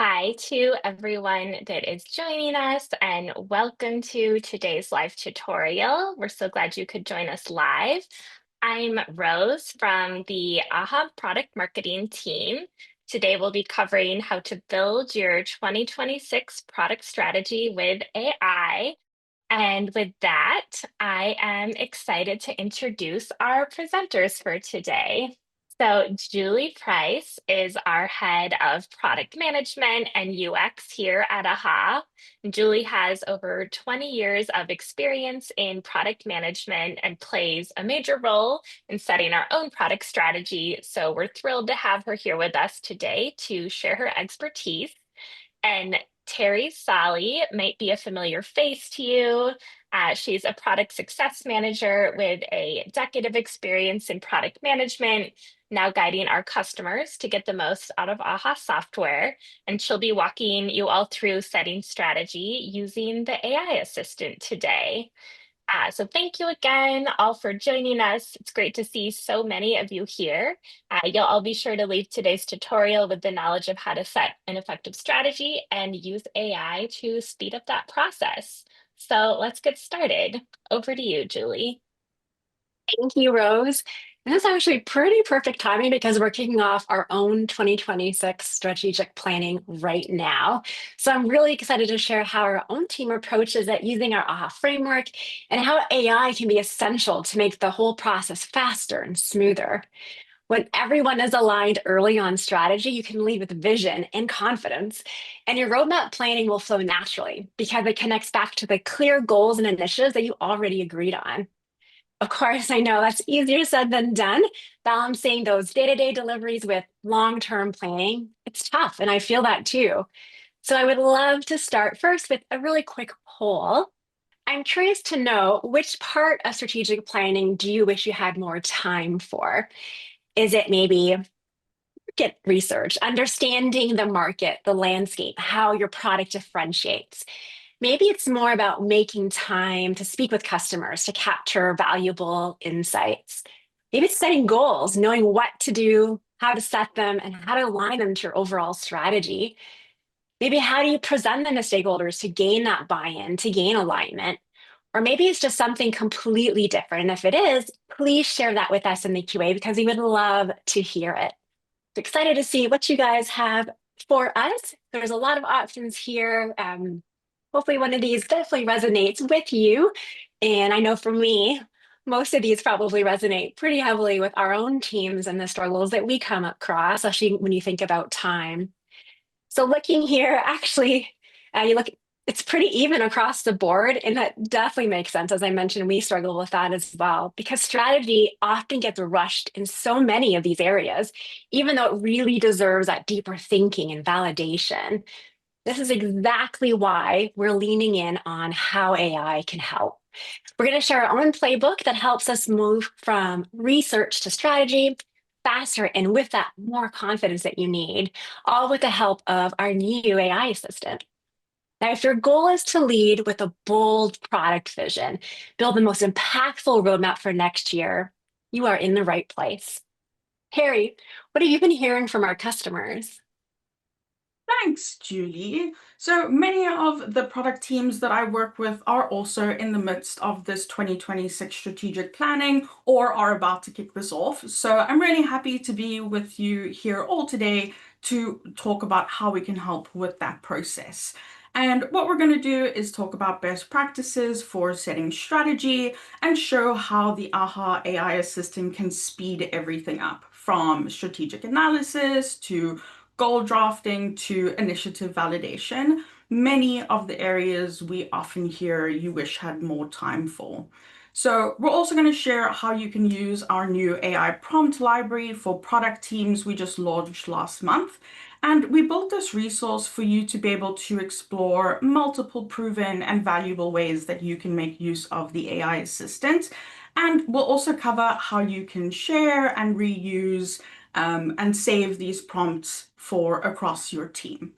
Hi to everyone that is joining us, and welcome to today's live tutorial. We're so glad you could join us live. I'm Rose from the AHA product marketing team. Today we'll be covering how to build your 2026 product strategy with AI. And with that, I am excited to introduce our presenters for today. So, Julie Price is our head of product management and UX here at AHA. Julie has over 20 years of experience in product management and plays a major role in setting our own product strategy. So, we're thrilled to have her here with us today to share her expertise. And Terri Salie might be a familiar face to you. She's a product success manager with a decade of experience in product management, now guiding our customers to get the most out of AHA software. And she'll be walking you all through setting strategy using the AI assistant today. So thank you again all for joining us. It's great to see so many of you here. You'll all be sure to leave today's tutorial with the knowledge of how to set an effective strategy and use AI to speed up that process. So let's get started. Over to you, Julie. Thank you, Rose. This is actually pretty perfect timing because we're kicking off our own 2026 strategic planning right now. So I'm really excited to share how our own team approaches it using our AHA framework and how AI can be essential to make the whole process faster and smoother. When everyone is aligned early on strategy, you can lead with vision and confidence, and your roadmap planning will flow naturally because it connects back to the clear goals and initiatives that you already agreed on. Of course, I know that's easier said than done. Balancing those day-to-day deliveries with long-term planning, it's tough, and I feel that too. So I would love to start first with a really quick poll. I'm curious to know which part of strategic planning do you wish you had more time for? Is it maybe market research, understanding the market, the landscape, how your product differentiates? Maybe it's more about making time to speak with customers to capture valuable insights. Maybe it's setting goals, knowing what to do, how to set them, and how to align them to your overall strategy. Maybe how do you present them to stakeholders to gain that buy in, to gain alignment? Or maybe it's just something completely different. And if it is, please share that with us in the QA because we would love to hear it. Excited to see what you guys have for us. There's a lot of options here. Hopefully, one of these definitely resonates with you. And I know for me, most of these probably resonate pretty heavily with our own teams and the struggles that we come across, especially when you think about time. So, looking here, actually, you look, it's pretty even across the board. And that definitely makes sense. As I mentioned, we struggle with that as well because strategy often gets rushed in so many of these areas, even though it really deserves that deeper thinking and validation. This is exactly why we're leaning in on how AI can help. We're going to share our own playbook that helps us move from research to strategy faster and with that more confidence that you need, all with the help of our new AI assistant. Now, if your goal is to lead with a bold product vision, build the most impactful roadmap for next year, you are in the right place. Harry, what have you been hearing from our customers? Thanks, Julie. So many of the product teams that I work with are also in the midst of this 2026 strategic planning or are about to kick this off. So I'm really happy to be with you here all today to talk about how we can help with that process. And what we're going to do is talk about best practices for setting strategy and show how the AHA AI assistant can speed everything up from strategic analysis to goal drafting to initiative validation, many of the areas we often hear you wish had more time for. So we're also going to share how you can use our new AI prompt library for product teams we just launched last month. And we built this resource for you to be able to explore multiple proven and valuable ways that you can make use of the AI assistant. And we'll also cover how you can share and reuse and save these prompts for across your team.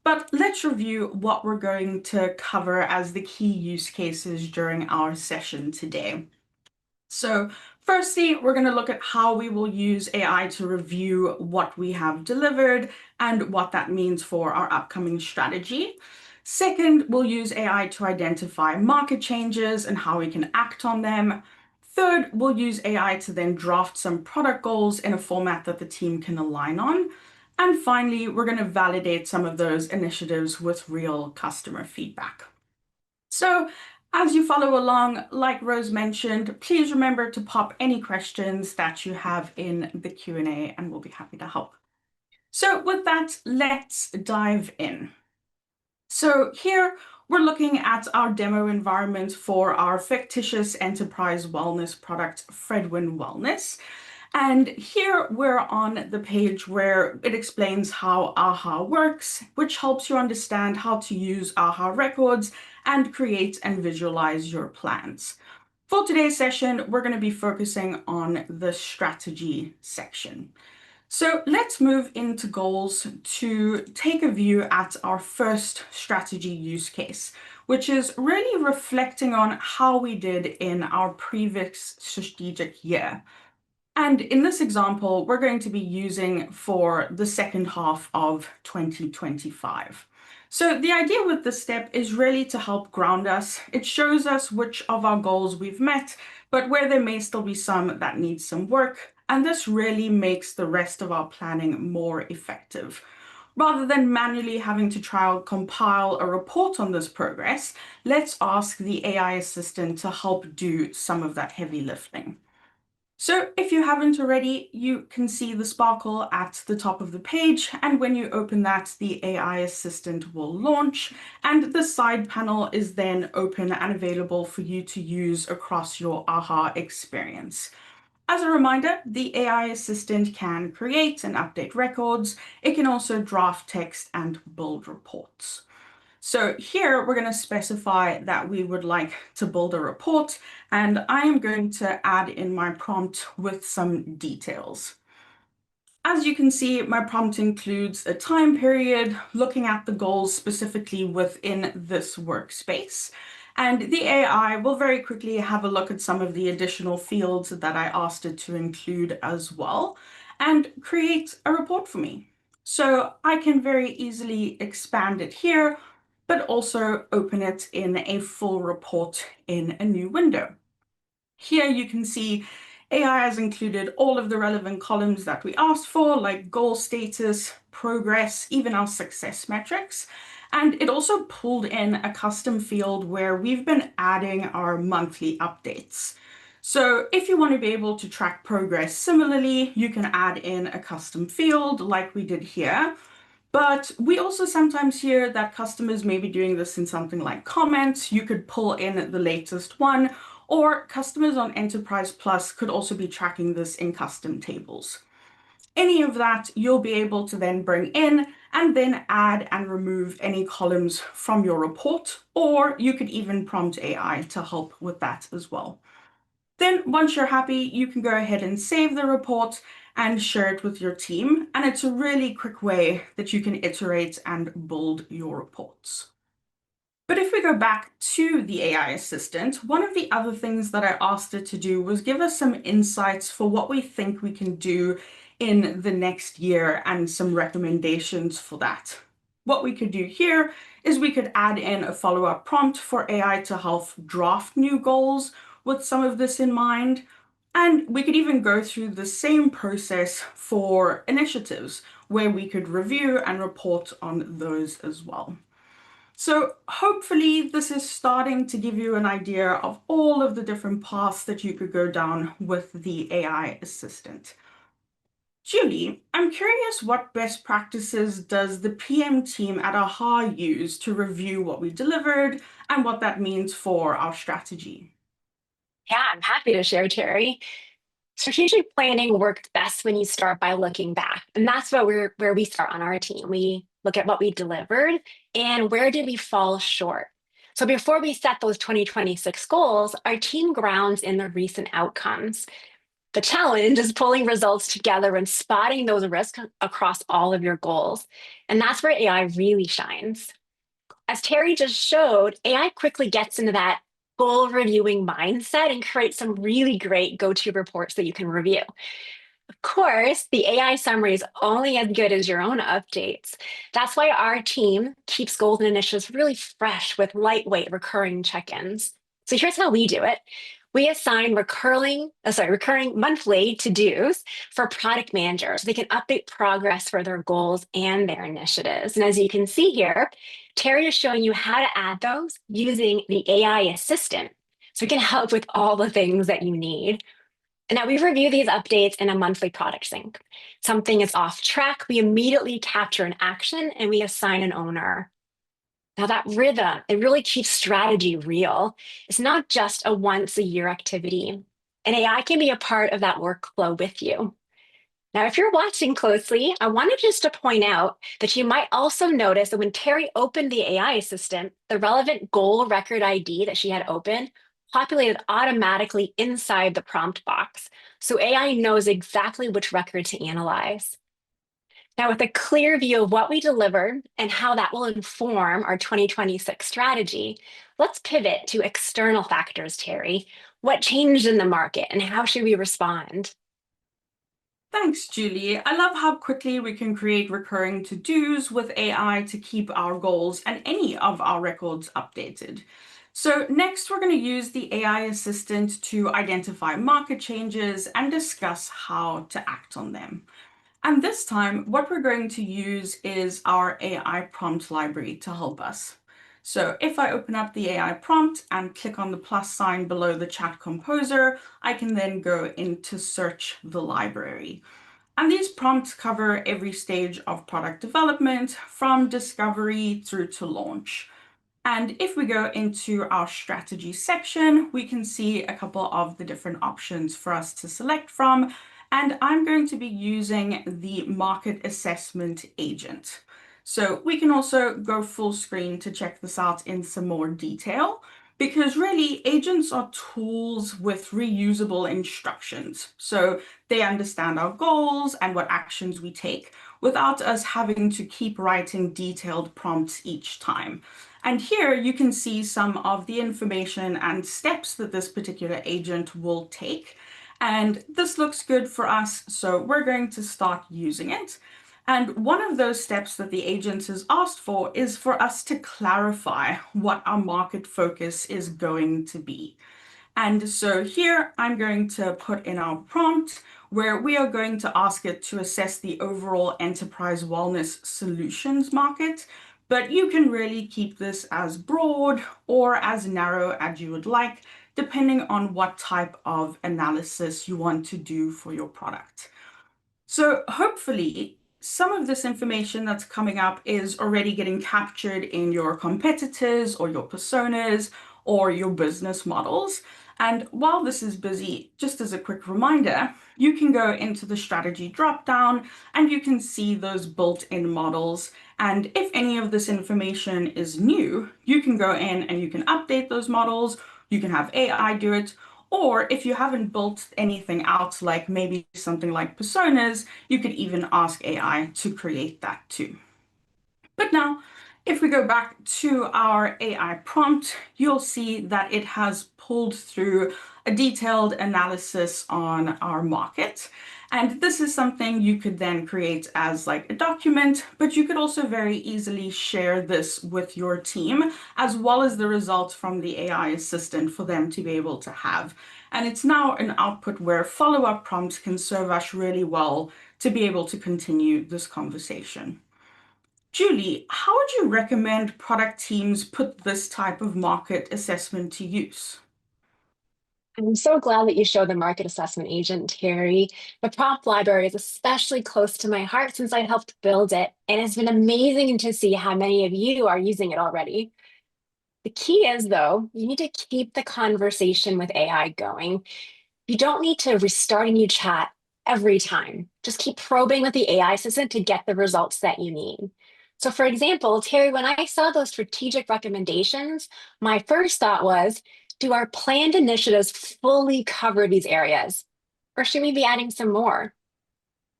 But let's review what we're going to cover as the key use cases during our session today. So firstly, we're going to look at how we will use AI to review what we have delivered and what that means for our upcoming strategy. Second, we'll use AI to identify market changes and how we can act on them. Third, we'll use AI to then draft some product goals in a format that the team can align on. And finally, we're going to validate some of those initiatives with real customer feedback. So as you follow along, like Rose mentioned, please remember to pop any questions that you have in the Q&A and we'll be happy to help. So with that, let's dive in. So here we're looking at our demo environment for our fictitious enterprise wellness product, Fredwin Wellness. And here we're on the page where it explains how AHA works, which helps you understand how to use AHA records and create and visualize your plans. For today's session, we're going to be focusing on the strategy section. So let's move into goals to take a view at our first strategy use case, which is really reflecting on how we did in our previous strategic year. And in this example, we're going to be using for the second half of 2025. So the idea with this step is really to help ground us. It shows us which of our goals we've met, but where there may still be some that need some work. And this really makes the rest of our planning more effective. Rather than manually having to try and compile a report on this progress, let's ask the AI assistant to help do some of that heavy lifting. So if you haven't already, you can see the sparkle at the top of the page, and when you open that, the AI assistant will launch, and the side panel is then open and available for you to use across your AHA experience. As a reminder, the AI assistant can create and update records. It can also draft text and build reports. So here we're going to specify that we would like to build a report, and I am going to add in my prompt with some details. As you can see, my prompt includes a time period, looking at the goals specifically within this workspace. And the AI will very quickly have a look at some of the additional fields that I asked it to include as well, and create a report for me. So I can very easily expand it here, but also open it in a full report in a new window. Here you can see AI has included all of the relevant columns that we asked for, like goal status, progress, even our success metrics. And it also pulled in a custom field where we've been adding our monthly updates. So if you want to be able to track progress similarly, you can add in a custom field like we did here. But we also sometimes hear that customers may be doing this in something like comments. You could pull in the latest one, or customers on Enterprise Plus could also be tracking this in custom tables. Any of that you'll be able to then bring in and then add and remove any columns from your report, or you could even prompt AI to help with that as well. Then once you're happy, you can go ahead and save the report and share it with your team. And it's a really quick way that you can iterate and build your reports. But if we go back to the AI assistant, one of the other things that I asked it to do was give us some insights for what we think we can do in the next year and some recommendations for that. What we could do here is we could add in a follow-up prompt for AI to help draft new goals with some of this in mind. And we could even go through the same process for initiatives where we could review and report on those as well. So hopefully this is starting to give you an idea of all of the different paths that you could go down with the AI assistant. Julie, I'm curious, what best practices does the PM team at AHA use to review what we delivered and what that means for our strategy? Yeah, I'm happy to share, Terry. Strategic planning works best when you start by looking back. And that's where we start on our team. We look at what we delivered and where did we fall short. So before we set those 2026 goals, our team grounds in the recent outcomes. The challenge is pulling results together and spotting those risks across all of your goals. And that's where AI really shines. As Terry just showed, AI quickly gets into that goal reviewing mindset and create some really great go-to reports that you can review. Of course, the AI summary is only as good as your own updates. That's why our team keeps goals and initiatives really fresh with lightweight recurring check-ins. So here's how we do it. We assign recurring monthly to-dos for product managers. They can update progress for their goals and their initiatives. And as you can see here, Terry is showing you how to add those using the AI assistant. So it can help with all the things that you need. And now we review these updates in a monthly product sync. Something is off track, we immediately capture an action and we assign an owner. Now that rhythm, it really keeps strategy real. It's not just a once a year activity. And AI can be a part of that workflow with you. Now, if you're watching closely, I wanted just to point out that you might also notice that when Terry opened the AI assistant, the relevant goal record ID that she had open populated automatically inside the prompt box. So AI knows exactly which record to analyze. Now, with a clear view of what we delivered and how that will inform our 2026 strategy, let's pivot to external factors, Terry. What changed in the market and how should we respond? Thanks, Julie. I love how quickly we can create recurring to-dos with AI to keep our goals and any of our records updated. So next, we're going to use the AI assistant to identify market changes and discuss how to act on them. And this time, what we're going to use is our AI prompt library to help us. So if I open up the AI prompt and click on the plus sign below the chat composer, I can then go into search the library. And these prompts cover every stage of product development from discovery through to launch. And if we go into our strategy section, we can see a couple of the different options for us to select from. And I'm going to be using the market assessment agent. So we can also go full screen to check this out in some more detail, because really agents are tools with reusable instructions. So they understand our goals and what actions we take without us having to keep writing detailed prompts each time. And here you can see some of the information and steps that this particular agent will take. And this looks good for us, so we're going to start using it. And one of those steps that the agent has asked for is for us to clarify what our market focus is going to be. And so here I'm going to put in our prompt where we are going to ask it to assess the overall enterprise wellness solutions market. But you can really keep this as broad or as narrow as you would like, depending on what type of analysis you want to do for your product. So hopefully some of this information that's coming up is already getting captured in your competitors or your personas or your business models. And while this is busy, just as a quick reminder, you can go into the strategy dropdown and you can see those built-in models. And if any of this information is new, you can go in and you can update those models. You can have AI do it. Or if you haven't built anything out, like maybe something like personas, you could even ask AI to create that too. But now, if we go back to our AI prompt, you'll see that it has pulled through a detailed analysis on our market. And this is something you could then create as like a document, but you could also very easily share this with your team, as well as the results from the AI assistant for them to be able to have. And it's now an output where follow-up prompts can serve us really well to be able to continue this conversation. Julie, how would you recommend product teams put this type of market assessment to use? I'm so glad that you showed the market assessment agent, Terry. The prompt library is especially close to my heart since I helped build it, and it's been amazing to see how many of you are using it already. The key is, though, you need to keep the conversation with AI going. You don't need to restart a new chat every time. Just keep probing with the AI assistant to get the results that you need. So, for example, Terry, when I saw those strategic recommendations, my first thought was, do our planned initiatives fully cover these areas? Or should we be adding some more?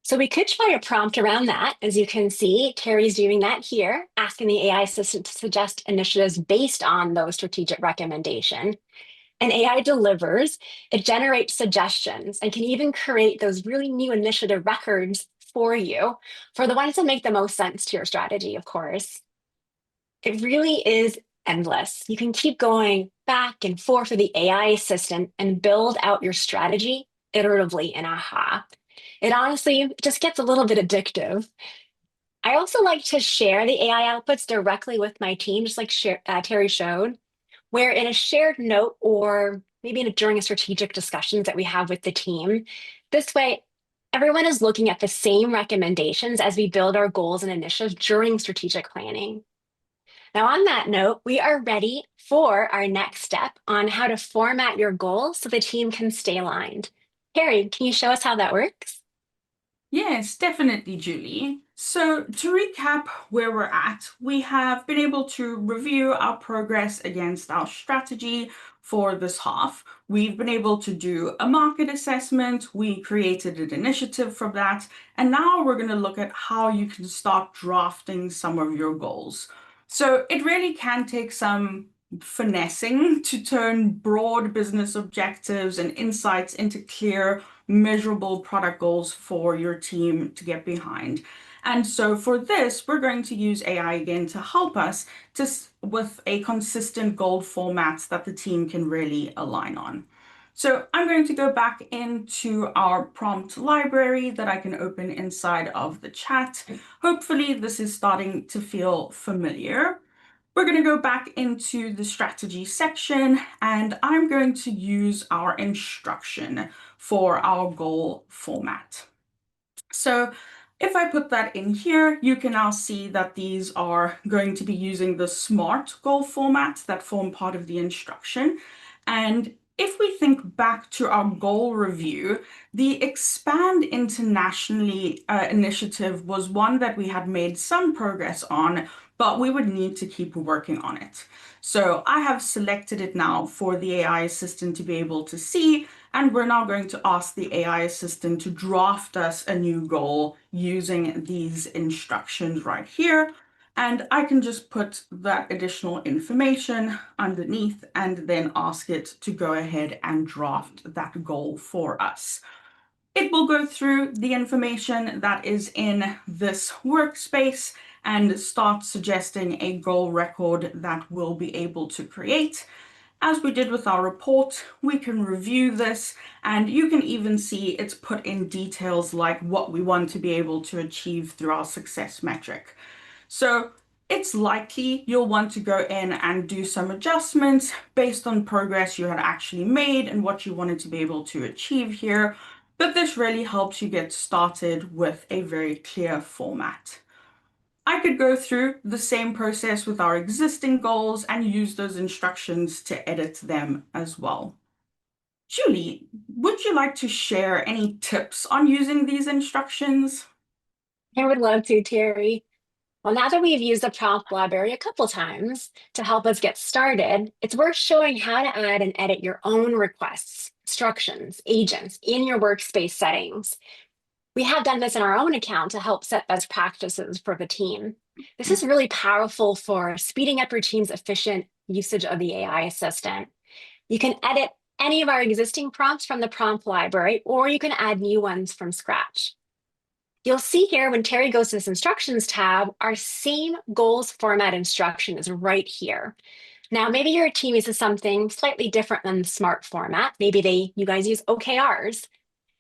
So we could try a prompt around that. As you can see, Terry's doing that here, asking the AI assistant to suggest initiatives based on those strategic recommendations. And AI delivers, it generates suggestions and can even create those really new initiative records for you for the ones that make the most sense to your strategy, of course. It really is endless. You can keep going back and forth with the AI assistant and build out your strategy iteratively in AHA. It honestly just gets a little bit addictive. I also like to share the AI outputs directly with my team, just like Terry showed, where in a shared note or maybe during a strategic discussions that we have with the team, this way, everyone is looking at the same recommendations as we build our goals and initiatives during strategic planning. Now, on that note, we are ready for our next step on how to format your goals so the team can stay aligned. Terry, can you show us how that works? Yes, definitely, Julie. So, to recap where we're at, we have been able to review our progress against our strategy for this half. We've been able to do a market assessment, we created an initiative from that, and now we're going to look at how you can start drafting some of your goals. So, it really can take some finessing to turn broad business objectives and insights into clear measurable product goals for your team to get behind. And so for this, we're going to use AI again to help us with a consistent goal format that the team can really align on. So I'm going to go back into our prompt library that I can open inside of the chat. Hopefully this is starting to feel familiar. We're going to go back into the strategy section and I'm going to use our instruction for our goal format. So if I put that in here, you can now see that these are going to be using the SMART goal format that form part of the instruction. And if we think back to our goal review, the Expand Internationally initiative was one that we had made some progress on, but we would need to keep working on it. So I have selected it now for the AI assistant to be able to see, and we're now going to ask the AI assistant to draft us a new goal using these instructions right here. And I can just put that additional information underneath and then ask it to go ahead and draft that goal for us. It will go through the information that is in this workspace and start suggesting a goal record that we'll be able to create. As we did with our report, we can review this and you can even see it's put in details like what we want to be able to achieve through our success metric. So it's likely you'll want to go in and do some adjustments based on progress you had actually made and what you wanted to be able to achieve here. But this really helps you get started with a very clear format. I could go through the same process with our existing goals and use those instructions to edit them as well. Julie, would you like to share any tips on using these instructions? I would love to, Terry. Well, now that we've used the prompt library a couple times to help us get started, it's worth showing how to add and edit your own requests, instructions, agents in your workspace settings. We have done this in our own account to help set best practices for the team. This is really powerful for speeding up your team's efficient usage of the AI assistant. You can edit any of our existing prompts from the prompt library, or you can add new ones from scratch. You'll see here when Terry goes to this instructions tab, our same goals format instruction is right here. Now, maybe your team uses something slightly different than the SMART format. Maybe you guys use OKRs.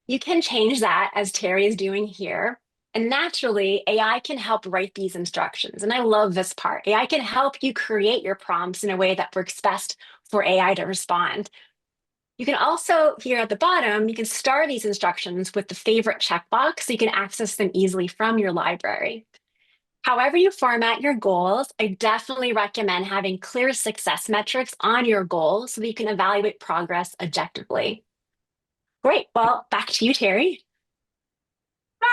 You can change that as Terry is doing here. And naturally, AI can help write these instructions. And I love this part. AI can help you create your prompts in a way that works best for AI to respond. You can also, here at the bottom, you can star these instructions with the favorite checkbox so you can access them easily from your library. However you format your goals, I definitely recommend having clear success metrics on your goals so that you can evaluate progress objectively. Great. Well, back to you, Terry.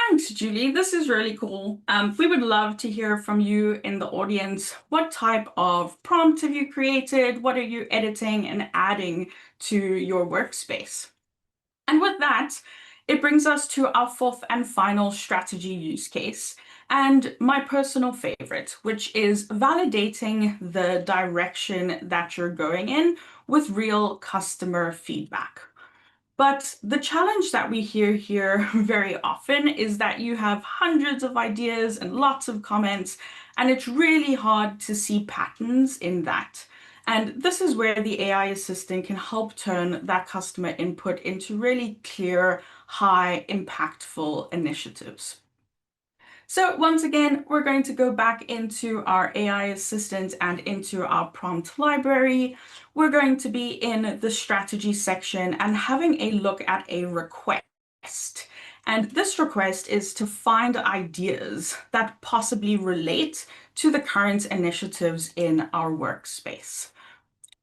Thanks, Julie. This is really cool. We would love to hear from you in the audience. What type of prompt have you created? What are you editing and adding to your workspace? And with that, It brings us to our fourth and final strategy use case, and my personal favorite, which is validating the direction that you're going in with real customer feedback. But the challenge that we hear here very often is that you have hundreds of ideas and lots of comments, and it's really hard to see patterns in that. And this is where the AI assistant can help turn that customer input into really clear, high impactful initiatives. So once again, we're going to go back into our AI assistant and into our prompt library. We're going to be in the strategy section and having a look at a request. And this request is to find ideas that possibly relate to the current initiatives in our workspace.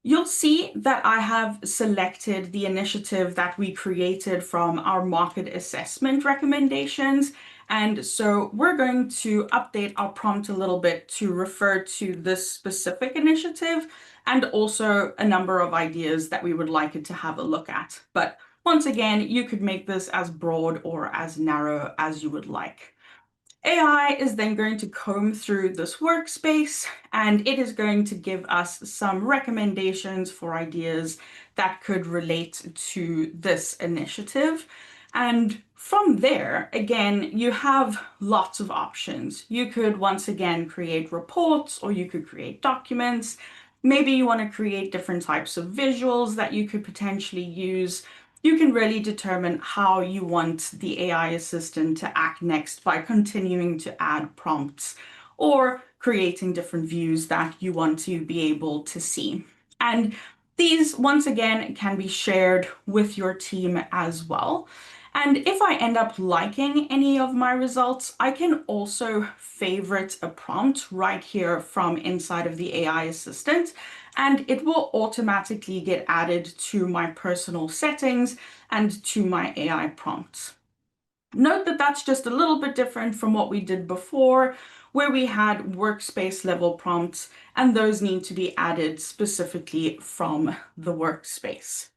You'll see that I have selected the initiative that we created from our market assessment recommendations. And so we're going to update our prompt a little bit to refer to this specific initiative and also a number of ideas that we would like it to have a look at. But once again, you could make this as broad or as narrow as you would like. AI is then going to comb through this workspace and it is going to give us some recommendations for ideas that could relate to this initiative. And from there, again, you have lots of options. You could once again create reports or you could create documents. Maybe you want to create different types of visuals that you could potentially use. You can really determine how you want the AI assistant to act next by continuing to add prompts or creating different views that you want to be able to see. And these, once again, can be shared with your team as well. And if I end up liking any of my results, I can also favorite a prompt right here from inside of the AI assistant, and it will automatically get added to my personal settings and to my AI prompts. Note that that's just a little bit different from what we did before, where we had workspace level prompts, and those need to be added specifically from the workspace.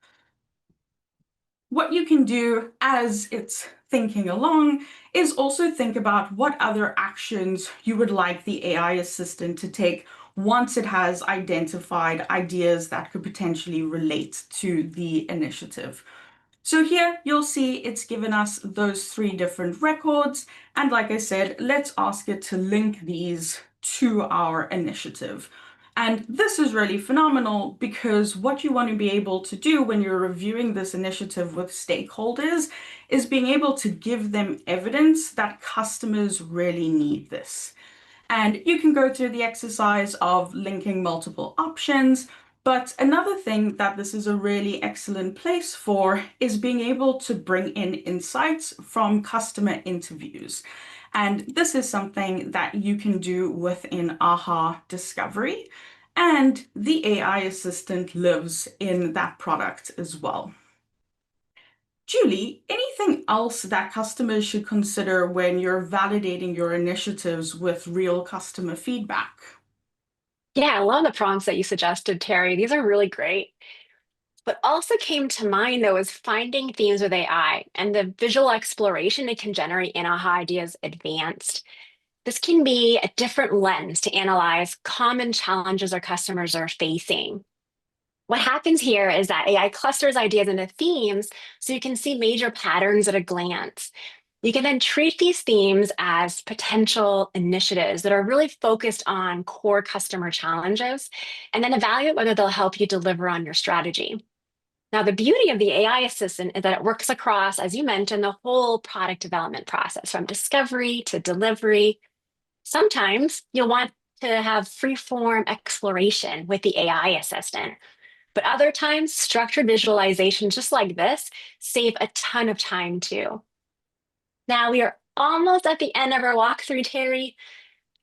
What you can do as it's thinking along is also think about what other actions you would like the AI assistant to take once it has identified ideas that could potentially relate to the initiative. So here you'll see it's given us those three different records. And like I said, let's ask it to link these to our initiative. And this is really phenomenal because what you want to be able to do when you're reviewing this initiative with stakeholders is being able to give them evidence that customers really need this. And you can go through the exercise of linking multiple options. But another thing that this is a really excellent place for is being able to bring in insights from customer interviews. And this is something that you can do within AHA Discovery. And the AI assistant lives in that product as well. Julie, anything else that customers should consider when you're validating your initiatives with real customer feedback? Yeah, I love the prompts that you suggested, Terry. These are really great. What also came to mind, though, is finding themes with AI and the visual exploration it can generate in AHA Ideas Advanced. This can be a different lens to analyze common challenges our customers are facing. What happens here is that AI clusters ideas into themes so you can see major patterns at a glance. You can then treat these themes as potential initiatives that are really focused on core customer challenges, and then evaluate whether they'll help you deliver on your strategy. Now, the beauty of the AI assistant is that it works across, as you mentioned, the whole product development process from discovery to delivery. Sometimes you'll want to have free-form exploration with the AI assistant, but other times structured visualizations just like this save a ton of time too. Now we are almost at the end of our walkthrough, Terry.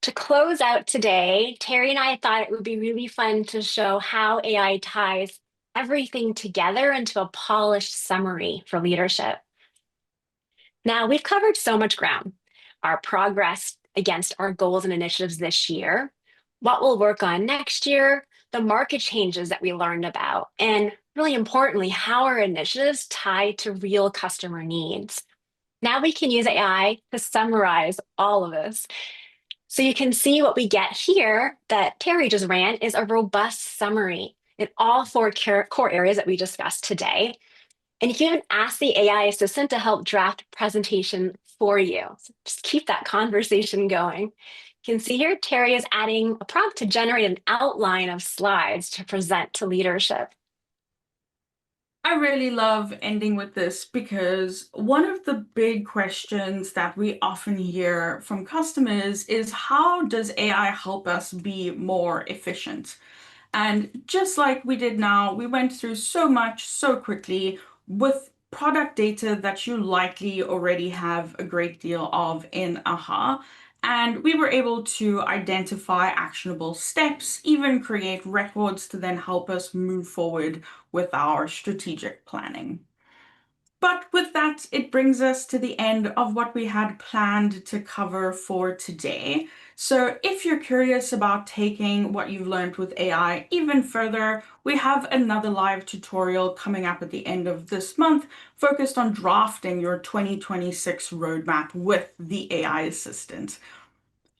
To close out today, Terry and I thought it would be really fun to show how AI ties everything together into a polished summary for leadership. Now, we've covered so much ground: our progress against our goals and initiatives this year, what we'll work on next year, the market changes that we learned about, and really importantly, how our initiatives tie to real customer needs. Now we can use AI to summarize all of this. So you can see what we get here that Terry just ran is a robust summary in all four core areas that we discussed today. And you can even ask the AI assistant to help draft presentation for you. So just keep that conversation going. You can see here, Terry is adding a prompt to generate an outline of slides to present to leadership. I really love ending with this because one of the big questions that we often hear from customers is how does AI help us be more efficient? And just like we did now, we went through so much so quickly with product data that you likely already have a great deal of in AHA. And we were able to identify actionable steps, even create records to then help us move forward with our strategic planning. But with that, it brings us to the end of what we had planned to cover for today. So if you're curious about taking what you've learned with AI even further, we have another live tutorial coming up at the end of this month focused on drafting your 2026 roadmap with the AI assistant.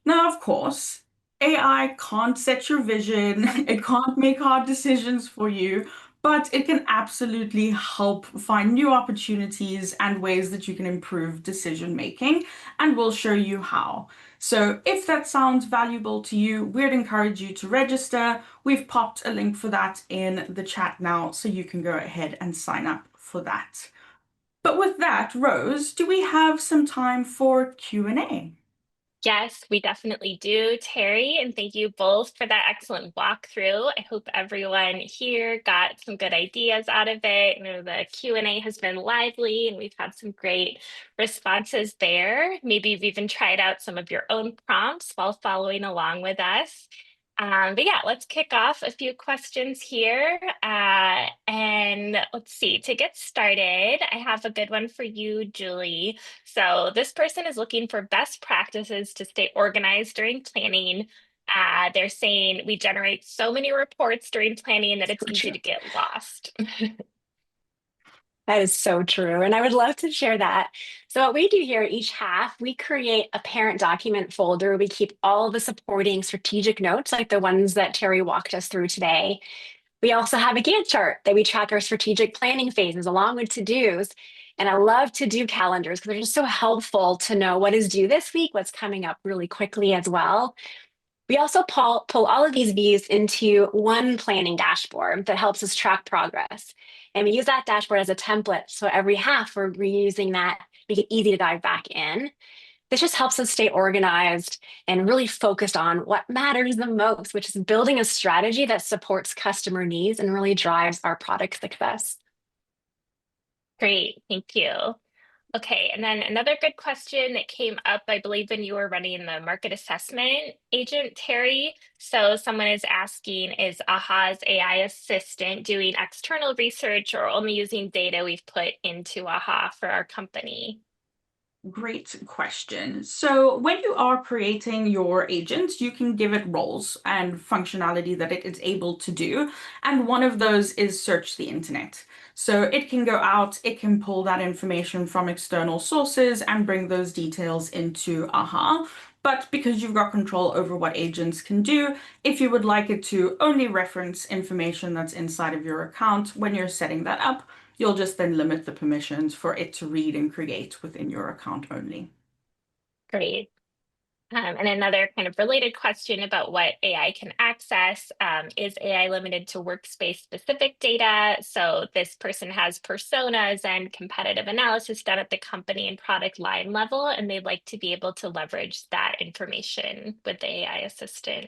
Now, of course, AI can't set your vision, it can't make hard decisions for you, but it can absolutely help find new opportunities and ways that you can improve decision making, and we'll show you how. So if that sounds valuable to you, we'd encourage you to register. We've popped a link for that in the chat now, so you can go ahead and sign up for that. But with that, Rose, do we have some time for Q&A? Yes, we definitely do, Terry, and thank you both for that excellent walkthrough. I hope everyone here got some good ideas out of it. You know, the Q&A has been lively and we've had some great responses there. Maybe you've even tried out some of your own prompts while following along with us. But yeah, let's kick off a few questions here. And let's see, to get started, I have a good one for you, Julie. So this person is looking for best practices to stay organized during planning. They're saying we generate so many reports during planning that it's So easy true. to get lost. That is so true. And I would love to share that. So, what we do here each half, we create a parent document folder. We keep all the supporting strategic notes, like the ones that Terry walked us through today. We also have a Gantt chart that we track our strategic planning phases along with to dos. And I love to do calendars because they're just so helpful to know what is due this week, what's coming up really quickly as well. We also pull all of these views into one planning dashboard that helps us track progress. And we use that dashboard as a template. So every half we're reusing that, make it easy to dive back in. This just helps us stay organized and really focused on what matters the most, which is building a strategy that supports customer needs and really drives our product success. Great, thank you. Okay, and then another good question that came up, I believe, when you were running the market assessment agent, Terry. So someone is asking, is AHA's AI assistant doing external research or only using data we've put into AHA for our company? Great question. So when you are creating your agent, you can give it roles and functionality that it is able to do. And one of those is search the internet. So it can go out, it can pull that information from external sources and bring those details into AHA. But because you've got control over what agents can do, if you would like it to only reference information that's inside of your account when you're setting that up, you'll just then limit the permissions for it to read and create within your account only. Great. And another kind of related question about what AI can access, is AI limited to workspace specific data? So this person has personas and competitive analysis done at the company and product line level, and they'd like to be able to leverage that information with the AI assistant.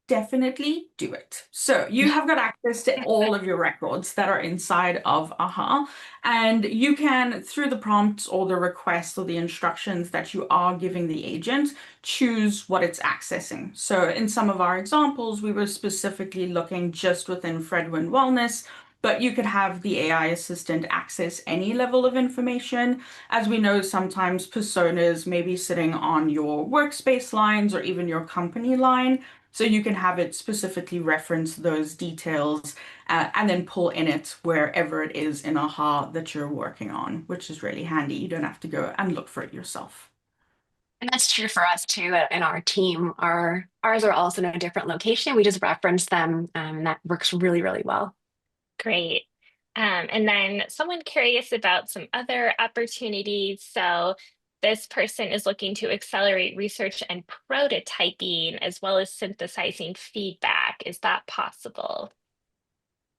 Definitely do it. So you have got access to all of your records that are inside of AHA, and you can, through the prompts or the request or the instructions that you are giving the agent, choose what it's accessing. So in some of our examples, we were specifically looking just within Fredwin Wellness, but you could have the AI assistant access any level of information. As we know, sometimes personas may be sitting on your workspace lines or even your company line. So you can have it specifically reference those details and then pull in it wherever it is in AHA that you're working on, which is really handy. You don't have to go and look for it yourself. And that's true for us too in our team. Ours are also in a different location. We just reference them, and that works really, really well. Great. And then someone curious about some other opportunities. So this person is looking to accelerate research and prototyping as well as synthesizing feedback. Is that possible?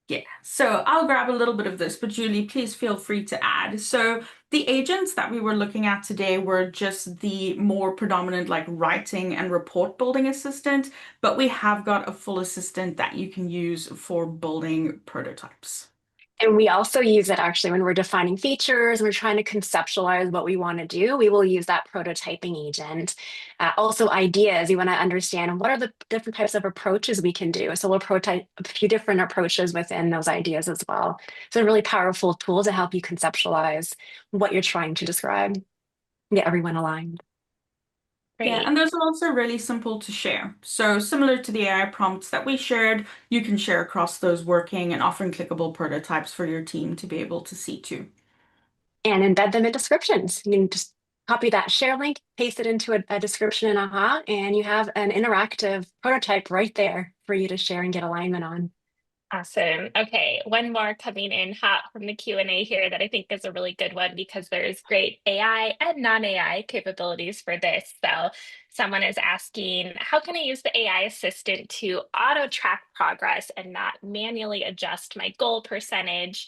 Yeah, so I'll grab a little bit of this, but Julie, please feel free to add. So the agents that we were looking at today were just the more predominant like writing and report building assistant, but we have got a full assistant that you can use for building prototypes. And we also use it actually when we're defining features, we're trying to conceptualize what we want to do. We will use that prototyping agent. Also, ideas, you want to understand what are the different types of approaches we can do. So we'll prototype a few different approaches within those ideas as well. So a really powerful tool to help you conceptualize what you're trying to describe, get everyone aligned. Yeah, Great. and those are also really simple to share. So similar to the AI prompts that we shared, you can share across those working and often clickable prototypes for your team to be able to see too. And embed them in descriptions. You can just copy that share link, paste it into a description in AHA, and you have an interactive prototype right there for you to share and get alignment on. Awesome. Okay, one more coming in hot from the Q&A here that I think is a really good one because there's great AI and non-AI capabilities for this. So someone is asking, how can I use the AI assistant to auto track progress and not manually adjust my goal percentage?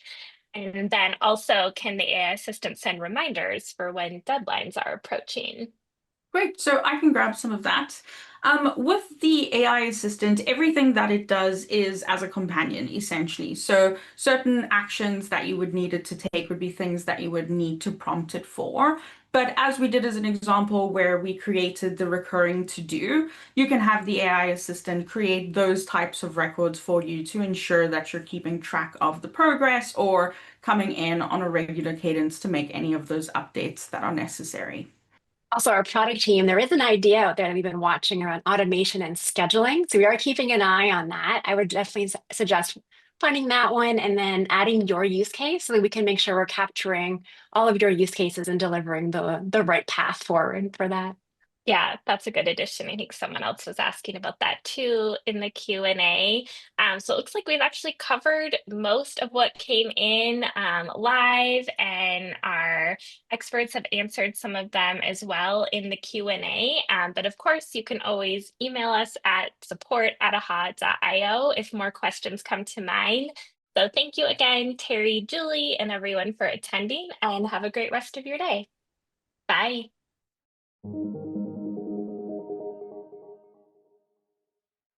And then also, can the AI assistant send reminders for when deadlines are approaching? Great, so I can grab some of that. With the AI assistant, everything that it does is as a companion, essentially. So certain actions that you would need it to take would be things that you would need to prompt it for. But as we did as an example where we created the recurring to-do, you can have the AI assistant create those types of records for you to ensure that you're keeping track of the progress or coming in on a regular cadence to make any of those updates that are necessary. Also, our product team, there is an idea out there that we've been watching around automation and scheduling. So we are keeping an eye on that. I would definitely suggest finding that one and then adding your use case so that we can make sure we're capturing all of your use cases and delivering the right path forward for that. Yeah, that's a good addition. I think someone else was asking about that too in the Q&A. So it looks like we've actually covered most of what came in live, and our experts have answered some of them as well in the Q&A. But of course, you can always email us at support@aha.io if more questions come to mind. So thank you again, Terri, Julie, and everyone for attending, and have a great rest of your day. Bye.